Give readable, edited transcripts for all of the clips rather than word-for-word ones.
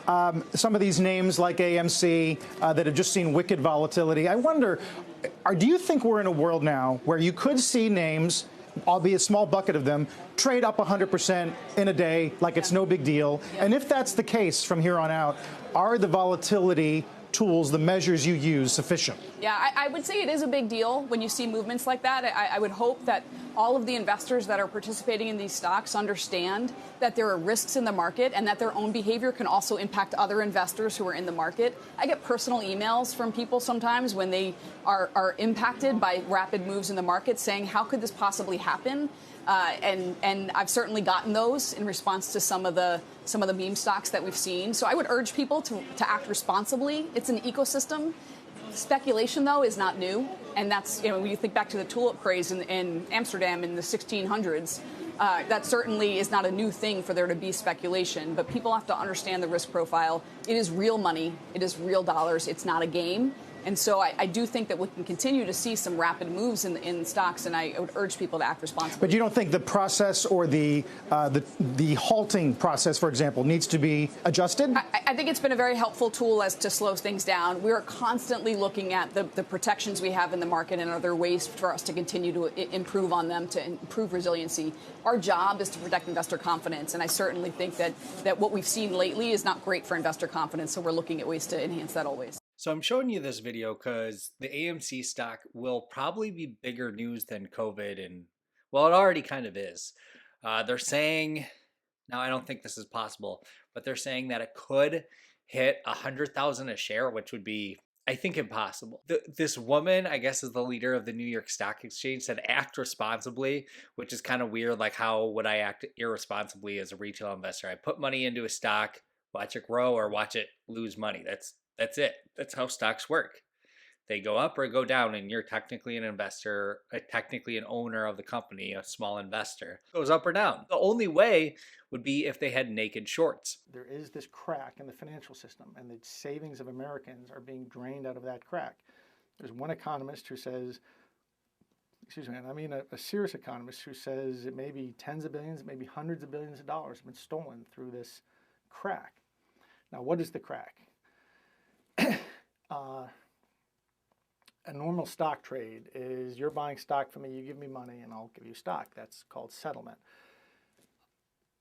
some of these names like AMC that have just seen wicked volatility. I wonder, do you think we're in a world now where you could see names, albeit a small bucket of them, trade up 100% in a day like it's no big deal? And if that's the case from here on out, are the volatility tools, the measures you use, sufficient? Yeah, I would say it is a big deal when you see movements like that. I would hope that all of the investors that are participating in these stocks understand that there are risks in the market and that their own behavior can also impact other investors who are in the market. I get personal emails from people sometimes when they are impacted by rapid moves in the market saying, how could this possibly happen? And I've certainly gotten those in response to some of the meme stocks that we've seen. So I would urge people to act responsibly. It's an ecosystem. Speculation, though, is not new. And that's, when you think back to the tulip craze in Amsterdam in the 1600s, that certainly is not a new thing for there to be speculation. But people have to understand the risk profile. It is real money. It is real dollars. It's not a game. And so I do think that we can continue to see some rapid moves in stocks, and I would urge people to act responsibly. But you don't think the process or the halting process, for example, needs to be adjusted? I think it's been a very helpful tool as to slow things down. We are constantly looking at the protections we have in the market and are there ways for us to continue to improve on them, to improve resiliency. Our job is to protect investor confidence, and I certainly think that what we've seen lately is not great for investor confidence, so we're looking at ways to enhance that always. So I'm showing you this video because the AMC stock will probably be bigger news than COVID, and well, it already kind of is. They're saying, now I don't think this is possible, but they're saying that it could hit 100,000 a share, which would be, I think, impossible. This woman, I guess, is the leader of the New York Stock Exchange, said act responsibly, which is kind of weird. Like, how would I act irresponsibly as a retail investor? I put money into a stock, watch it grow or watch it lose money. That's it. That's how stocks work. They go up or go down, and you're technically an investor, technically an owner of the company, a small investor. It goes up or down. The only way would be if they had naked shorts. There is this crack in the financial system, and the savings of Americans are being drained out of that crack. There's one economist who says, excuse me, and I mean a serious economist who says it may be tens of billions, maybe hundreds of billions of dollars have been stolen through this crack. Now, what is the crack? A normal stock trade is you're buying stock from me, you give me money, and I'll give you stock. That's called settlement.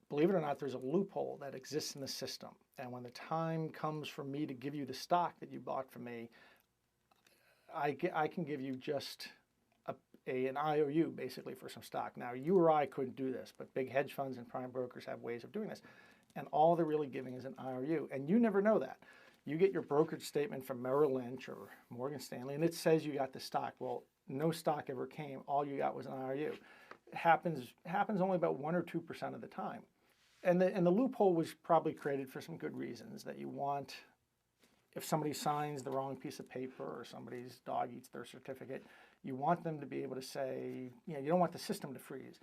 Believe it or not, there's a loophole that exists in the system. And when the time comes for me to give you the stock that you bought from me, I can give you just an IOU, basically, for some stock. Now, you or I couldn't do this, but big hedge funds and prime brokers have ways of doing this. And all they're really giving is an IOU. And you never know that. You get your brokerage statement from Merrill Lynch or Morgan Stanley, and it says you got the stock. Well, no stock ever came. All you got was an IOU. It happens only about 1 or 2% of the time. And the loophole was probably created for some good reasons, that you want, if somebody signs the wrong piece of paper or somebody's dog eats their certificate, you want them to be able to say, you don't want the system to freeze.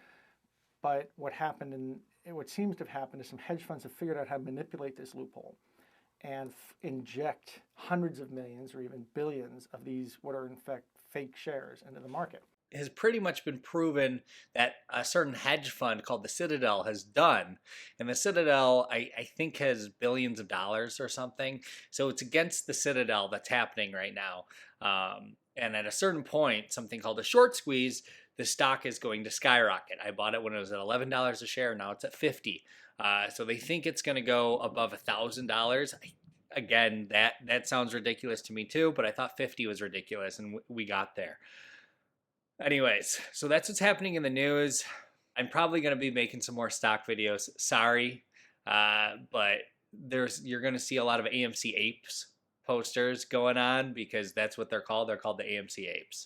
But what happened, and what seems to have happened, is some hedge funds have figured out how to manipulate this loophole and inject hundreds of millions or even billions of these, what are in fact fake shares, into the market. It has pretty much been proven that a certain hedge fund called the Citadel has done. And the Citadel, I think, has billions of dollars or something. So it's against the Citadel that's happening right now. And at a certain point, something called a short squeeze, the stock is going to skyrocket. I bought it when it was at $11 a share. Now it's at $50. So they think it's going to go above $1,000. Again, that sounds ridiculous to me too, but I thought 50 was ridiculous, and we got there. Anyways, so that's what's happening in the news. I'm probably going to be making some more stock videos. Sorry, but you're going to see a lot of AMC apes posters going on, because that's what they're called. They're called the AMC apes.